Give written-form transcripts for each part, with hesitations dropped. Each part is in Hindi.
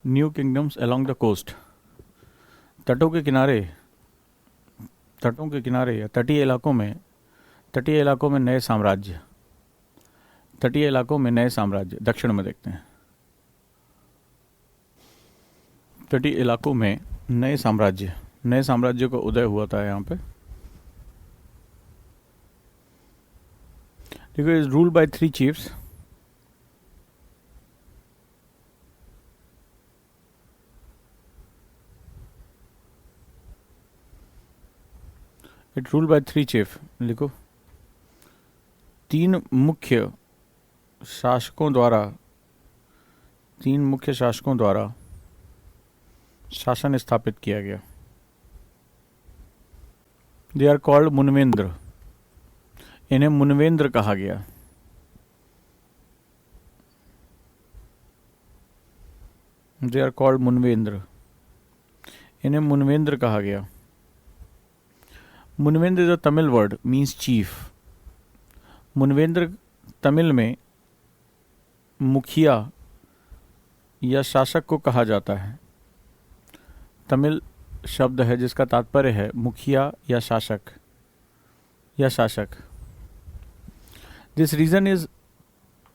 New kingdoms along the coast. तटों के किनारे या तटीय इलाकों में नए साम्राज्य। दक्षिण में देखते हैं। तटीय इलाकों में नए साम्राज्य का उदय हुआ था यहाँ पे। देखो, is ruled by 3 chiefs। It ruled by 3 chief। लिखो, 3 मुख्य शासकों द्वारा शासन स्थापित किया गया। They are called Munvendra. इन्हें मुनवेंद्र कहा गया। They are called Munvendra. इन्हें मुनवेंद्र कहा गया। Munvendra is a Tamil word, means chief. मुनवेंद्र तमिल में मुखिया या शासक को कहा जाता है। तमिल शब्द है जिसका तात्पर्य है मुखिया या शासक। This region is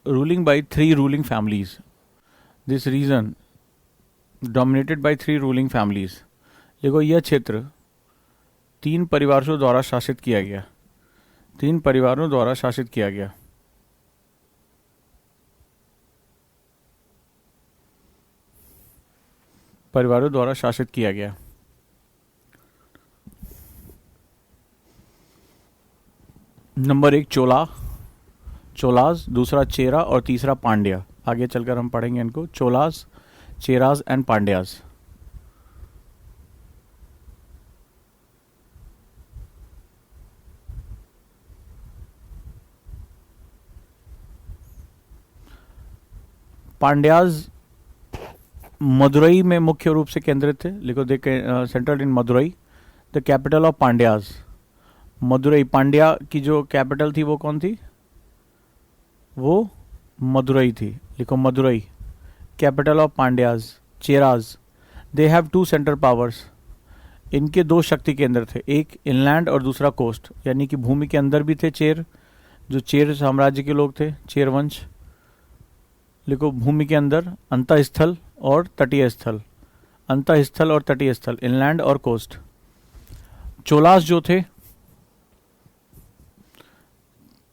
ruling by 3 ruling families. This region dominated by 3 ruling families. देखो, यह क्षेत्र 3 परिवारों द्वारा शासित किया गया। 3 परिवारों द्वारा शासित किया गया। नंबर 1 चोलाज, दूसरा चेरा और तीसरा पांड्या। आगे चलकर हम पढ़ेंगे इनको, चोलाज, चेराज एंड पांड्याज। पांड्याज मदुरई में मुख्य रूप से केंद्रित थे। लिखो, देखे central in Madurai, the capital of Pandyas. Madurai, Pandya की जो कैपिटल थी वो कौन थी? वो मदुरई थी। लिखो, Madurai, capital of Pandyas. Cheras, they have 2 central powers. इनके 2 शक्ति केंद्र थे, एक इनलैंड और दूसरा कोस्ट, यानी कि भूमि के अंदर भी थे चेर, जो चेर साम्राज्य के लोग थे, चेर वंश। लिखो, भूमि के अंदर अंतःस्थल और तटीय स्थल, इनलैंड और कोस्ट। चोलास जो थे,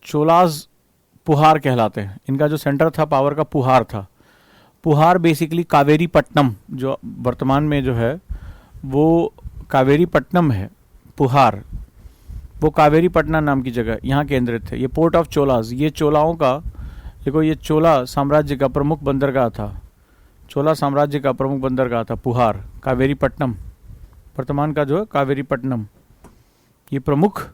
चोलास पुहार कहलाते हैं। इनका जो सेंटर था पावर का, पुहार था। पुहार बेसिकली कावेरी पट्टनम, जो वर्तमान में जो है वो कावेरी पट्टनम है। पुहार वो कावेरी पटना नाम की जगह यहाँ केंद्रित थे। ये पोर्ट ऑफ चोलास, ये चोलाओं का, देखो, ये चोला साम्राज्य का प्रमुख बंदरगाह था। पुहार, कावेरी पट्टनम, वर्तमान का जो है कावेरी पट्टनम, ये प्रमुख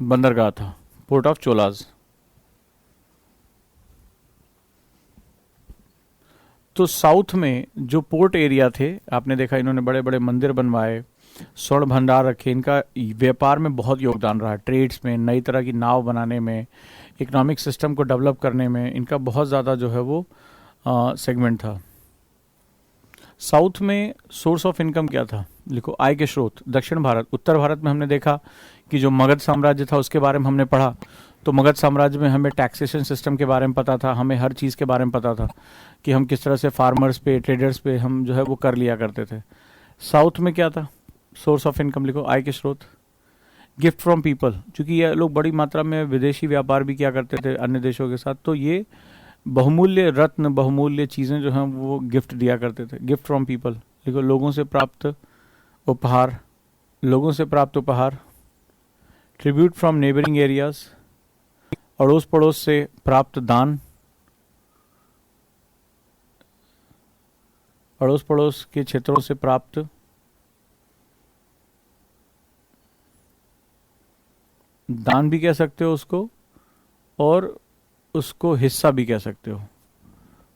बंदरगाह था, पोर्ट ऑफ चोलास। तो साउथ में जो पोर्ट एरिया थे, आपने देखा इन्होंने बड़े बड़े मंदिर बनवाए, स्वर्ण भंडार रखे। इनका व्यापार में बहुत योगदान रहा, ट्रेड्स में, नई तरह की नाव बनाने में, इकोनॉमिक सिस्टम को डेवलप करने में इनका बहुत ज़्यादा जो है वो सेगमेंट था। साउथ में सोर्स ऑफ इनकम क्या था? लिखो, आय के स्रोत। दक्षिण भारत, उत्तर भारत में हमने देखा कि जो मगध साम्राज्य था उसके बारे में हमने पढ़ा। तो मगध साम्राज्य में हमें टैक्सेशन सिस्टम के बारे में पता था, हमें हर चीज़ के बारे में पता था कि हम किस तरह से फार्मर्स पे, ट्रेडर्स पे हम जो है वो कर लिया करते थे। साउथ में क्या था सोर्स ऑफ इनकम? लिखो, आय के स्रोत। गिफ्ट फ्रॉम पीपल, क्योंकि ये लोग बड़ी मात्रा में विदेशी व्यापार भी किया करते थे अन्य देशों के साथ, तो ये बहुमूल्य रत्न, बहुमूल्य चीज़ें जो हैं वो गिफ्ट दिया करते थे। Gift from people. लिखो, लोगों से प्राप्त उपहार। ट्रिब्यूट फ्रॉम नेबरिंग एरियाज, अड़ोस पड़ोस से प्राप्त दान, अड़ोस पड़ोस के क्षेत्रों से प्राप्त दान भी कह सकते हो उसको, और उसको हिस्सा भी कह सकते हो,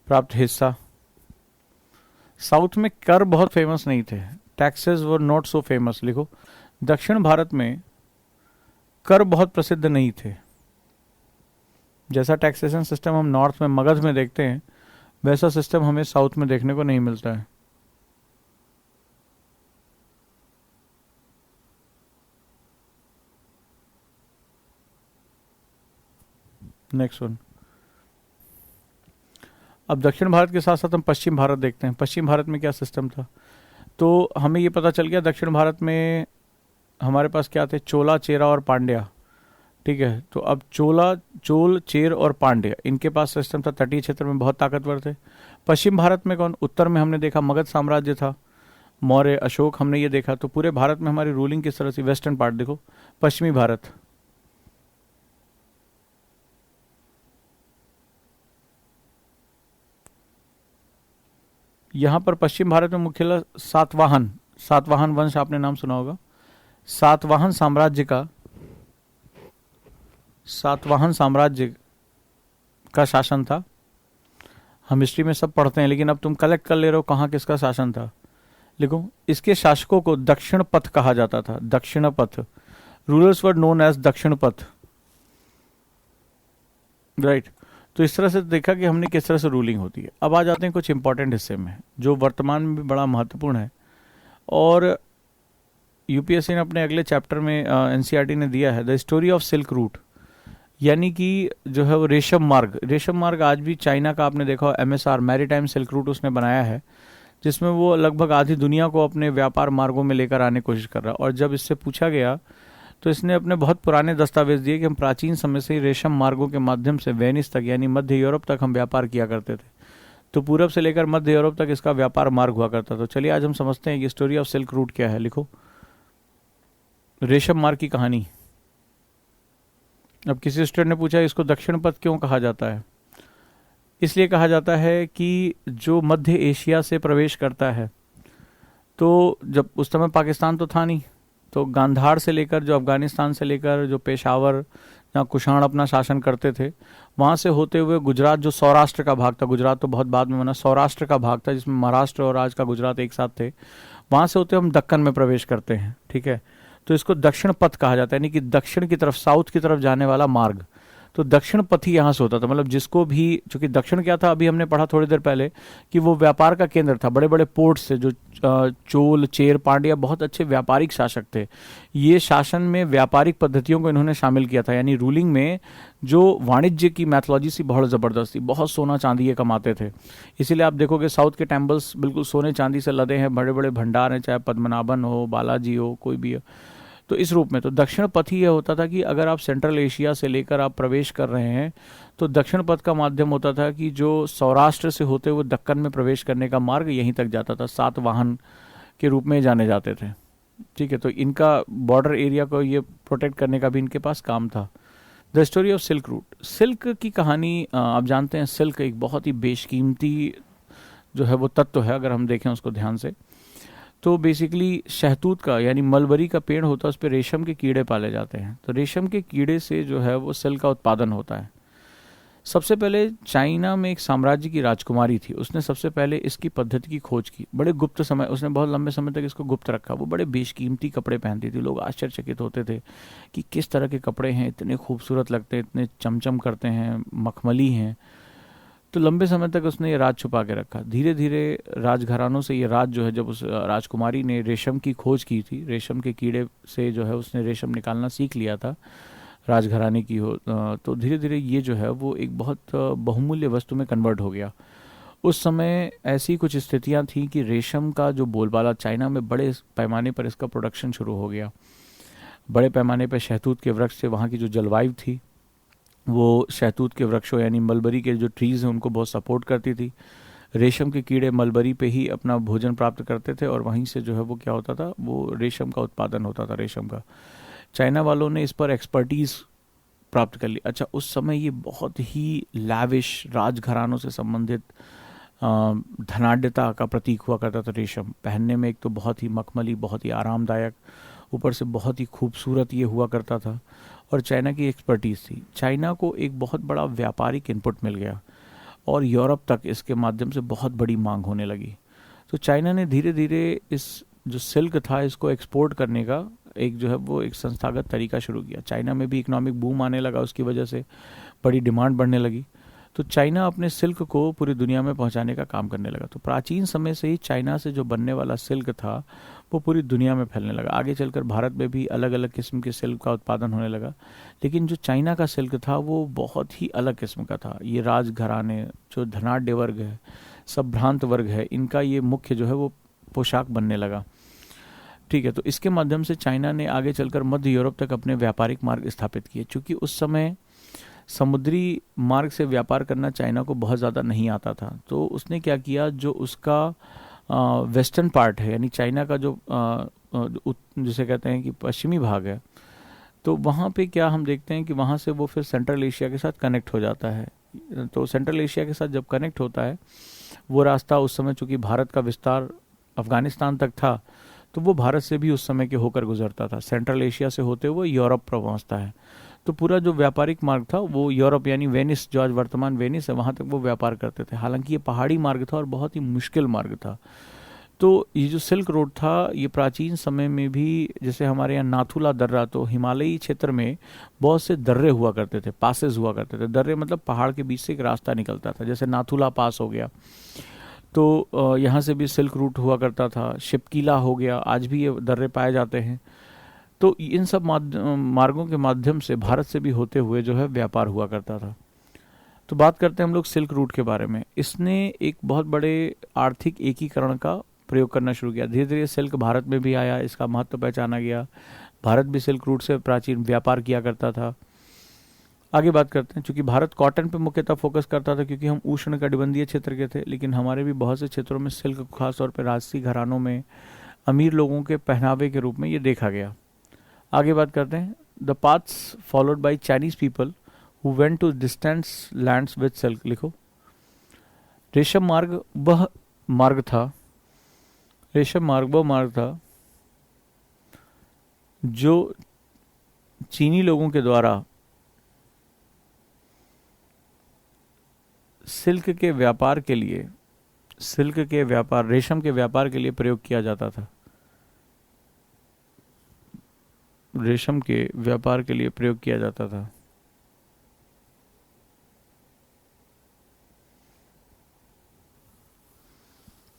प्राप्त हिस्सा। साउथ में कर बहुत फेमस नहीं थे, taxes were not so famous. लिखो, दक्षिण भारत में कर बहुत प्रसिद्ध नहीं थे। जैसा टैक्सेशन सिस्टम हम नॉर्थ में, मगध में देखते हैं, वैसा सिस्टम हमें साउथ में देखने को नहीं मिलता है। Next one. अब दक्षिण भारत के साथ साथ हम पश्चिम भारत देखते हैं। पश्चिम भारत में क्या सिस्टम था, तो हमें ये पता चल गया दक्षिण भारत में हमारे पास क्या थे, चोला, चेरा और पांड्या। ठीक है, तो अब चोल, चेर और पांड्या, इनके पास सिस्टम था, तटीय क्षेत्र में बहुत ताकतवर थे। पश्चिम भारत में कौन, उत्तर में हमने देखा मगध साम्राज्य था, मौर्य, अशोक, हमने ये देखा। तो पूरे भारत में हमारी रूलिंग किस तरह से, वेस्टर्न पार्ट देखो, पश्चिमी भारत। यहां पर पश्चिम भारत में मुख्यतः सातवाहन वंश, आपने नाम सुना होगा। सातवाहन साम्राज्य का सातवाहन साम्राज्य का शासन था। हम हिस्ट्री में सब पढ़ते हैं, लेकिन अब तुम कलेक्ट कर ले रहे हो कहाँ किसका शासन था। लिखो, इसके शासकों को दक्षिण पथ कहा जाता था। दक्षिण पथ, रूलर्स वर नोन एज दक्षिण पथ, राइट। तो इस तरह से देखा कि हमने किस तरह से रूलिंग होती है। अब आ जाते हैं कुछ इंपॉर्टेंट हिस्से में जो वर्तमान में भी बड़ा महत्वपूर्ण है, और यूपीएससी ने अपने अगले चैप्टर में एनसीईआरटी ने दिया है, the story of silk route, यानी कि जो है वो रेशम मार्ग आज भी चाइना का, आपने देखा एमएसआर, मैरीटाइम सिल्क रूट उसने बनाया है, जिसमें वो लगभग आधी दुनिया को अपने व्यापार मार्गों में लेकर आने की कोशिश कर रहा है। और जब इससे पूछा गया तो इसने अपने बहुत पुराने दस्तावेज दिए कि हम प्राचीन समय से ही रेशम मार्गों के माध्यम से वेनिस तक, यानी मध्य यूरोप तक हम व्यापार किया करते थे। तो पूरब से लेकर मध्य यूरोप तक इसका व्यापार मार्ग हुआ करता। तो चलिए आज हम समझते हैं कि स्टोरी ऑफ सिल्क रूट क्या है। लिखो, रेशम मार्ग की कहानी। अब किसी स्टूडेंट ने पूछा इसको दक्षिण पथ क्यों कहा जाता है। इसलिए कहा जाता है कि जो मध्य एशिया से प्रवेश करता है, तो जब उस समय पाकिस्तान तो था नहीं, तो गांधार से लेकर, जो अफगानिस्तान से लेकर जो पेशावर, जहाँ कुषाण अपना शासन करते थे, वहाँ से होते हुए गुजरात, जो सौराष्ट्र का भाग था, गुजरात तो बहुत बाद में बना, सौराष्ट्र का भाग था जिसमें महाराष्ट्र और आज का गुजरात एक साथ थे, वहाँ से होते हम दक्कन में प्रवेश करते हैं। ठीक है, तो इसको दक्षिण पथ कहा जाता है, यानी कि दक्षिण की तरफ, साउथ की तरफ जाने वाला मार्ग। तो दक्षिण पथ ही यहाँ से होता था, मतलब जिसको भी, चूंकि दक्षिण क्या था, अभी हमने पढ़ा थोड़ी देर पहले कि वो व्यापार का केंद्र था, बड़े बड़े पोर्ट से, जो चोल, चेर, पांड्या बहुत अच्छे व्यापारिक शासक थे। ये शासन में व्यापारिक पद्धतियों को इन्होंने शामिल किया था, यानी रूलिंग में जो वाणिज्य की मैथोलॉजी सी बहुत ज़बरदस्त थी, बहुत सोना चांदी ये कमाते थे। इसीलिए आप देखोगे साउथ के टेम्पल्स बिल्कुल सोने चांदी से लदे हैं, बड़े बड़े भंडार हैं, चाहे पद्मनाभन हो, बालाजी हो, कोई भी हो। तो इस रूप में तो दक्षिण पथ ही यह होता था कि अगर आप सेंट्रल एशिया से लेकर आप प्रवेश कर रहे हैं, तो दक्षिण पथ का माध्यम होता था कि जो सौराष्ट्र से होते हुए दक्कन में प्रवेश करने का मार्ग यहीं तक जाता था, सातवाहन के रूप में जाने जाते थे। ठीक है, तो इनका बॉर्डर एरिया को ये प्रोटेक्ट करने का भी इनके पास काम था। The story of silk route, silk की कहानी, आप जानते हैं सिल्क एक बहुत ही बेशकीमती जो है वो तत्व है, अगर हम देखें उसको ध्यान से। तो बेसिकली शहतूत का, यानी मलबरी का पेड़ होता है, उस पर रेशम के कीड़े पाले जाते हैं। तो रेशम के कीड़े से जो है वो सिल्क का उत्पादन होता है। सबसे पहले चाइना में एक साम्राज्य की राजकुमारी थी, उसने सबसे पहले इसकी पद्धति की खोज की, बड़े गुप्त समय, उसने बहुत लंबे समय तक इसको गुप्त रखा। वो बड़े बेशकीमती कपड़े पहनती थी, लोग आश्चर्यचकित होते थे कि किस तरह के कपड़े हैं, इतने खूबसूरत लगते हैं, इतने चमचम करते हैं, मखमली हैं। तो लंबे समय तक उसने ये राज छुपा के रखा। धीरे धीरे राजघरानों से ये राज जो है, जब उस राजकुमारी ने रेशम की खोज की थी, रेशम के कीड़े से जो है उसने रेशम निकालना सीख लिया था, राजघराने की हो, तो धीरे धीरे ये जो है वो एक बहुत बहुमूल्य वस्तु में कन्वर्ट हो गया। उस समय ऐसी कुछ स्थितियां थी कि रेशम का जो बोलबाला चाइना में बड़े पैमाने पर इसका प्रोडक्शन शुरू हो गया। बड़े पैमाने पर शहतूत के वृक्ष से, वहाँ की जो जलवायु थी वो शहतूत के वृक्षों यानी मलबरी के जो ट्रीज़ हैं उनको बहुत सपोर्ट करती थी। रेशम के कीड़े मलबरी पे ही अपना भोजन प्राप्त करते थे, और वहीं से जो है वो क्या होता था, वो रेशम का उत्पादन होता था, रेशम का। चाइना वालों ने इस पर एक्सपर्टीज़ प्राप्त कर ली। अच्छा, उस समय ये बहुत ही लैविश, राजघरानों से संबंधित धनाढ्यता का प्रतीक हुआ करता था रेशम। पहनने में एक तो बहुत ही मखमली, बहुत ही आरामदायक, ऊपर से बहुत ही खूबसूरत ये हुआ करता था, और चाइना की एक्सपर्टीज़ थी। चाइना को एक बहुत बड़ा व्यापारिक इनपुट मिल गया, और यूरोप तक इसके माध्यम से बहुत बड़ी मांग होने लगी। तो चाइना ने धीरे धीरे इस जो सिल्क था इसको एक्सपोर्ट करने का एक जो है वो एक संस्थागत तरीका शुरू किया। चाइना में भी इकोनॉमिक बूम आने लगा, उसकी वजह से बड़ी डिमांड बढ़ने लगी। तो चाइना अपने सिल्क को पूरी दुनिया में पहुंचाने का काम करने लगा। तो प्राचीन समय से ही चाइना से जो बनने वाला सिल्क था वो पूरी दुनिया में फैलने लगा। आगे चलकर भारत में भी अलग अलग किस्म के सिल्क का उत्पादन होने लगा, लेकिन जो चाइना का सिल्क था वो बहुत ही अलग किस्म का था। ये राजघराने, जो धनाढ्य वर्ग है, संभ्रांत वर्ग है, इनका ये मुख्य जो है वो पोशाक बनने लगा। ठीक है, तो इसके माध्यम से चाइना ने आगे चलकर मध्य यूरोप तक अपने व्यापारिक मार्ग स्थापित किए। चूंकि उस समय समुद्री मार्ग से व्यापार करना चाइना को बहुत ज़्यादा नहीं आता था, तो उसने क्या किया, जो उसका वेस्टर्न पार्ट है, यानी चाइना का जो जिसे कहते हैं कि पश्चिमी भाग है, तो वहाँ पे क्या हम देखते हैं कि वहाँ से वो फिर सेंट्रल एशिया के साथ कनेक्ट हो जाता है। तो सेंट्रल एशिया के साथ जब कनेक्ट होता है, वो रास्ता उस समय चूंकि भारत का विस्तार अफगानिस्तान तक था, तो वो भारत से भी उस समय के होकर गुजरता था। सेंट्रल एशिया से होते हुए यूरोप पर पहुँचता है। तो पूरा जो व्यापारिक मार्ग था वो यूरोप, यानी वेनिस, जो आज वर्तमान वेनिस है, वहाँ तक वो व्यापार करते थे। हालांकि ये पहाड़ी मार्ग था और बहुत ही मुश्किल मार्ग था। तो ये जो सिल्क रोड था, ये प्राचीन समय में भी, जैसे हमारे यहाँ नाथुला दर्रा, तो हिमालयी क्षेत्र में बहुत से दर्रे हुआ करते थे, पासेस हुआ करते थे। दर्रे मतलब पहाड़ के बीच से एक रास्ता निकलता था, जैसे नाथुला पास हो गया, तो यहाँ से भी सिल्क रूट हुआ करता था। शिपकीला हो गया, आज भी ये दर्रे पाए जाते हैं। तो इन सब मार्गों के माध्यम से भारत से भी होते हुए जो है व्यापार हुआ करता था। तो बात करते हैं हम लोग सिल्क रूट के बारे में। इसने एक बहुत बड़े आर्थिक एकीकरण का प्रयोग करना शुरू किया। धीरे धीरे सिल्क भारत में भी आया, इसका महत्व पहचाना गया। भारत भी सिल्क रूट से प्राचीन व्यापार किया करता था। आगे बात करते हैं, चूंकि भारत कॉटन पे मुख्यतः फोकस करता था, क्योंकि हम उष्ण कटिबंधीय क्षेत्र के थे, लेकिन हमारे भी बहुत से क्षेत्रों में सिल्क को खासतौर पर राजसी घरानों में अमीर लोगों के पहनावे के रूप में ये देखा गया। आगे बात करते हैं, the paths followed by Chinese people who went to distance lands with silk. लिखो, रेशम मार्ग वह मार्ग था, रेशम मार्ग वह मार्ग था जो चीनी लोगों के द्वारा सिल्क के व्यापार के लिए, सिल्क के व्यापार, रेशम के व्यापार के लिए प्रयोग किया जाता था। रेशम के व्यापार के लिए प्रयोग किया जाता था।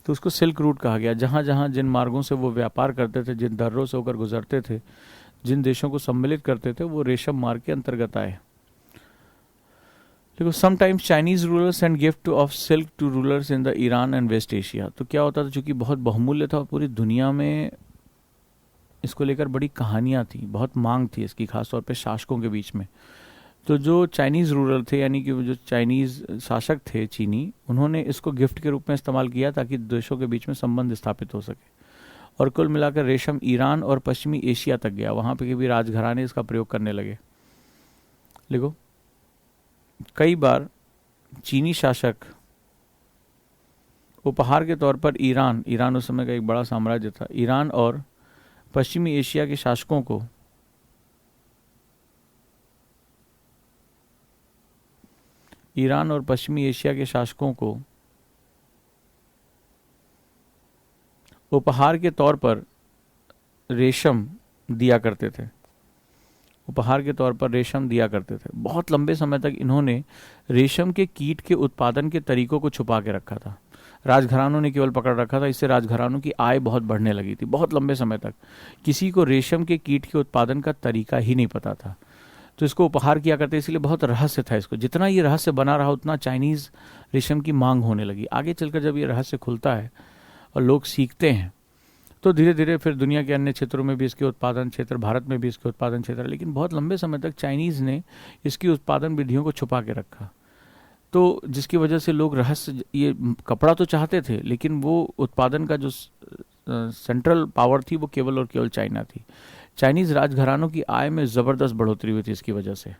तो उसको सिल्क रूट कहा गया। जहां जहां जिन मार्गों से वो व्यापार करते थे, जिन दर्रों से होकर गुजरते थे, जिन देशों को सम्मिलित करते थे, वो रेशम मार्ग के अंतर्गत आए। देखो, sometimes Chinese rulers and gift of silk to rulers in the Iran and West Asia. तो क्या होता था, चूंकि बहुत बहुमूल्य था, पूरी दुनिया में इसको लेकर बड़ी कहानियां थी, बहुत मांग थी इसकी, खासतौर पे शासकों के बीच में। तो जो चाइनीज़ रूलर थे, यानी कि जो चाइनीज़ शासक थे चीनी, उन्होंने इसको गिफ्ट के रूप में इस्तेमाल किया ताकि देशों के बीच में संबंध स्थापित हो सके। और कुल मिलाकर रेशम ईरान और पश्चिमी एशिया तक गया। वहाँ पे भी राजघराने इसका प्रयोग करने लगे। लिखो, कई बार चीनी शासक उपहार के तौर पर ईरान उस समय का एक बड़ा साम्राज्य था, ईरान और पश्चिमी एशिया के शासकों को उपहार के तौर पर रेशम दिया करते थे। उपहार के तौर पर रेशम दिया करते थे। बहुत लंबे समय तक इन्होंने रेशम के कीट के उत्पादन के तरीकों को छुपा के रखा था। राजघरानों ने केवल पकड़ रखा था। इससे राजघरानों की आय बहुत बढ़ने लगी थी। बहुत लंबे समय तक किसी को रेशम के कीट के उत्पादन का तरीका ही नहीं पता था, तो इसको उपहार किया करते, इसलिए बहुत रहस्य था इसको। जितना ये रहस्य बना रहा, उतना चाइनीज़ रेशम की मांग होने लगी। आगे चलकर जब ये रहस्य खुलता है और लोग सीखते हैं, तो धीरे धीरे फिर दुनिया के अन्य क्षेत्रों में भी इसके उत्पादन क्षेत्र, भारत में भी इसके उत्पादन क्षेत्र, लेकिन बहुत लंबे समय तक चाइनीज़ ने इसकी उत्पादन विधियों को छुपा के रखा। तो जिसकी वजह से लोग रहस्य, ये कपड़ा तो चाहते थे, लेकिन वो उत्पादन का जो सेंट्रल पावर थी वो केवल और केवल चाइना थी। चाइनीज़ राजघरानों की आय में ज़बरदस्त बढ़ोतरी हुई थी इसकी वजह से।